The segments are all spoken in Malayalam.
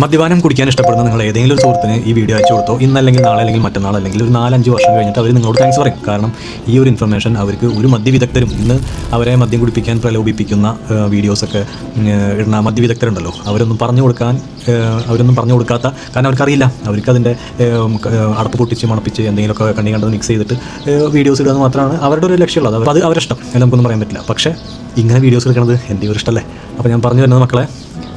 മദ്യപാനം കുടിക്കാൻ ഇഷ്ടപ്പെടുന്ന നിങ്ങൾ ഏതെങ്കിലും ഒരു സുഹൃത്തിന് ഈ വീഡിയോ അയച്ചു കൊടുത്തോ, ഇന്നല്ലെങ്കിൽ നാളെ അല്ലെങ്കിൽ മറ്റന്നാൾ അല്ലെങ്കിൽ ഒരു 4-5 വർഷം കഴിഞ്ഞിട്ട് അവർ നിങ്ങളോട് താങ്ക്സ് പറയും. കാരണം ഈ ഒരു ഇൻഫർമേഷൻ അവർക്ക് ഒരു മദ്യവിദഗ്ധരും ഇന്ന് അവരെ മദ്യം കുടിപ്പിക്കാൻ പ്രലോഭിപ്പിക്കുന്ന വീഡിയോസൊക്കെ ഇടുന്ന മദ്യവിദഗ്ധരുണ്ടല്ലോ, അവരൊന്നും പറഞ്ഞു കൊടുക്കാത്ത, കാരണം അവർക്കറിയില്ല, അവർക്ക് അതിൻ്റെ അടപ്പ് പൊട്ടിച്ച് മണപ്പിച്ച് എന്തെങ്കിലുമൊക്കെ കണ്ണി കണ്ടത് മിക്സ് ചെയ്തിട്ട് വീഡിയോസ് ഇടുക മാത്രമാണ് അവരുടെ ഒരു ലക്ഷ്യമുള്ളത്. അത് അവരുടെ ഇഷ്ടം, നമുക്കൊന്നും പറയാൻ പറ്റില്ല. പക്ഷേ ഇങ്ങനെ വീഡിയോസ് എടുക്കുന്നത് എൻ്റെ ഒരു ഇഷ്ടമല്ലേ. അപ്പോൾ ഞാൻ പറഞ്ഞു വരുന്നത് മക്കളെ,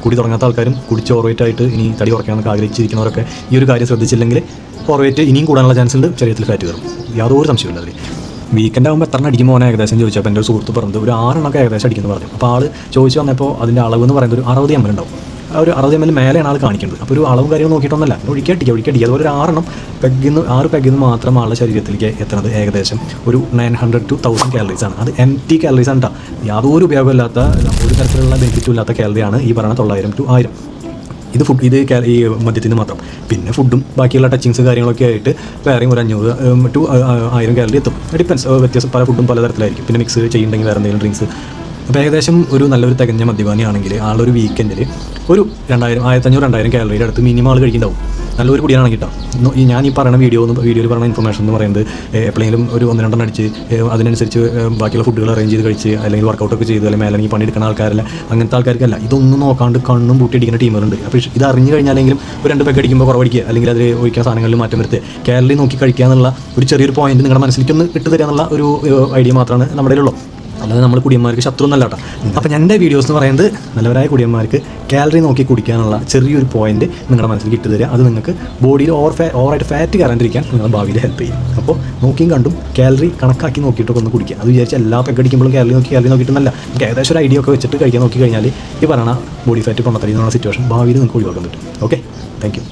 കുടി തുടങ്ങാത്ത ആൾക്കാരും കുടിച്ച് ഓവർവെയിറ്റായിട്ട് ഇനി തടി കുറയ്ക്കാനൊക്കെ ആഗ്രഹിച്ചിരിക്കുന്നവരൊക്കെ ഈ ഒരു കാര്യം ശ്രദ്ധിച്ചില്ലെങ്കിൽ ഓവർവെയിറ്റ് ഇനിയും കൂടാനുള്ള ചാൻസ് ഉണ്ട്, ശരീരത്തിൽ ഫാറ്റ് കയറും, യാതൊരു സംശയമില്ല. അതിൽ വീക്കെൻഡ് ആകുമ്പോൾ എത്ര അടിക്കുമ്പോൾ മോനെ ഏകദേശം ചോദിച്ചപ്പോൾ എൻ്റെ ഒരു സുഹൃത്ത് പറഞ്ഞത് ഒരു 6 എണ്ണമൊക്കെ ഏകദേശം അടിക്കുന്നു പറഞ്ഞു. അപ്പോൾ ആൾ ചോദിച്ചു വന്നപ്പോൾ അതിൻ്റെ അളവ് എന്ന് പറയുന്നത് ഒരു 60 ml ഉണ്ടാവും. ആ ഒരു 60 ml മേലെയാണ് ആൾ കാണിക്കുന്നത്. അപ്പോൾ ഒരു അളവും കാര്യവും നോക്കിയിട്ടൊന്നല്ല, ഒഴിക്കടിക്കുക. അതുപോലെ ഒരു 6 പെഗ്ഗിൽ നിന്ന് മാത്രം ആളുടെ ശരീരത്തിലേക്ക് എത്തുന്നത് ഏകദേശം ഒരു 900 to 1000 calories ആണ്. അത് empty calories ആണ് കേട്ടോ, യാതൊരു ഉപയോഗമില്ലാത്ത, ഒരു തരത്തിലുള്ള ബെനിഫിറ്റും ഇല്ലാത്ത കാലറിയാണ് ഈ പറയുന്ന 900 to 1000. ഇത് ഈ മദ്യത്തിന് മാത്രം. പിന്നെ ഫുഡും ബാക്കിയുള്ള ടച്ചിങ്സ് കാര്യങ്ങളൊക്കെ ആയിട്ട് വേറെയും ഒരു 500 to 1000 കാലറി എത്തും. ഡിപ്പെൻസ്, വ്യത്യാസം, പല ഫുഡും പലതരത്തിലായിരിക്കും. പിന്നെ മിക്സ് ചെയ്യുന്നുണ്ടെങ്കിൽ വേറെ എന്തെങ്കിലും ഡ്രിങ്ക്സ്. അപ്പോൾ ഏകദേശം ഒരു നല്ലൊരു തികഞ്ഞ മദ്യപാനിയാണെങ്കിൽ ആളൊരു വീക്കെൻഡിൽ ഒരു 1500-2000 കാലറിയുടെ അടുത്ത് മിനിമം ആൾ കഴിക്കുന്നുണ്ടാവും. നല്ലൊരു കുടിയാണെങ്കിൽ കേട്ടോ. ഞാൻ ഈ പറയുന്ന വീഡിയോയിൽ പറയുന്ന ഇൻഫർമേഷൻ എന്ന് പറയുന്നത് എപ്പോഴെങ്കിലും ഒരു 1-2 അടിച്ച് അതിനനുസരിച്ച് ബാക്കിയുള്ള ഫുഡുകൾ അറേഞ്ച് ചെയ്ത് കഴിച്ച് അല്ലെങ്കിൽ വർക്കൗട്ടൊക്കെ ചെയ്ത് അല്ലെങ്കിൽ അല്ലെങ്കിൽ പണിയെടുക്കുന്ന ആൾക്കാരല്ല, അങ്ങനത്തെ ആൾക്കാർക്കല്ല. ഇതൊന്നും നോക്കാണ്ട് കണ്ണും പൂട്ടിയടിക്കുന്ന ടീമുകളുണ്ട്. അപ്പോൾ ഇത് അറിഞ്ഞു കഴിഞ്ഞാലെങ്കിലും ഒരു 2 പെഗ് അടിക്കുമ്പോൾ കുറവടിക്കുക, അല്ലെങ്കിൽ അതിൽ ഒഴിക്കുന്ന സാധനങ്ങളിൽ മാറ്റം വരുത്തുക, കാലറി നോക്കി കഴിക്കുക എന്നുള്ള ഒരു ചെറിയൊരു പോയിന്റ് നിങ്ങളുടെ മനസ്സിലേക്കൊന്ന് ഇട്ട് തരിക എന്നുള്ള ഒരു ഐഡിയ മാത്രമാണ് നമ്മുടെ കയ്യിലുള്ളൂ. അല്ലാതെ നമ്മൾ കുടിയന്മാർക്ക് ശത്രു എന്നല്ല കേട്ടോ. അപ്പോൾ എൻ്റെ വീഡിയോസ് എന്ന് പറയുന്നത് നല്ലവരായ കുടിയന്മാർക്ക് കാലറി നോക്കി കുടിക്കാനുള്ള ചെറിയൊരു പോയിന്റ് നിങ്ങളുടെ മനസ്സിൽ ഇട്ട് തരിക. അത് നിങ്ങൾക്ക് ബോഡിയിൽ ഓവറായിട്ട് ഫാറ്റ് കയറാണ്ടിരിക്കാൻ നിങ്ങളുടെ ഭാവിയിൽ ഹെൽപ്പ് ചെയ്യും. അപ്പോൾ നോക്കിയും കണ്ടും കാലറി കണക്കാക്കി നോക്കിയിട്ടൊക്കെ ഒന്ന് കുടിക്കുക. അത് വിചാരിച്ച് എല്ലാ പെക്കടിക്കുമ്പോഴും കാലറി നോക്കിയിട്ടൊന്നല്ല, നമുക്ക് ഏകദേശം ഒരു ഐഡിയ ഒക്കെ വെച്ചിട്ട് കഴിക്കാൻ നോക്കി കഴിഞ്ഞാൽ ഈ പറയുന്ന ബോഡി ഫാറ്റ് കൊണ്ടത്തറിയുന്ന സിറ്റുവേഷൻ ഭാവിയിൽ നിങ്ങൾക്ക് ഒഴിവാക്കാൻ പറ്റും. Okay, thank you.